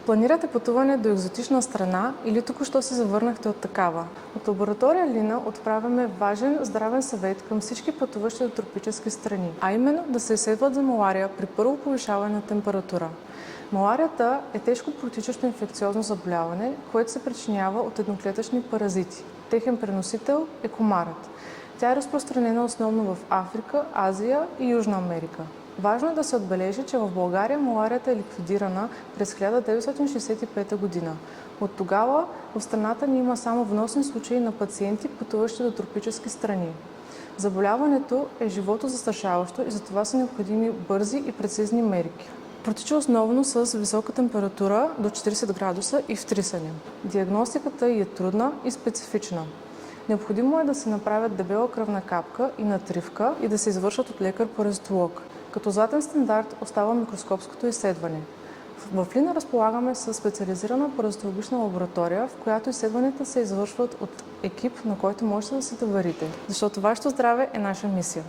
Планирате пътуване до екзотична страна или току-що се завърнахте от такава? От лаборатория Лина отправяме важен здравен съвет към всички пътуващи до тропически страни, а именно да се изследват за малария при първо повишаване на температура. Маларията е тежко протичащо инфекциозно заболяване, което се причинява от едноклетъчни паразити. Техен преносител е комарът. Тя е разпространена основно в Африка, Азия и Южна Америка. Важно е да се отбележи, че в България маларията е ликвидирана през 1965 година. От тогава в страната ни има само вносни случаи на пациенти, пътуващи до тропически страни. Заболяването е животозастрашаващо и затова са необходими бързи и прецизни мерки. Протича основно с висока температура до 40 градуса и втрисане. Диагностиката ѝ е трудна и специфична. Необходимо е да се направят дебела кръвна капка и натривка и да се извършат от лекар-паразитолог. Като златен стандарт остава микроскопското изследване. В Лина разполагаме със специализирана паразитологична лаборатория, в която изследванията се извършват от екип, на който можете да се доверите, защото вашето здраве е наша мисия.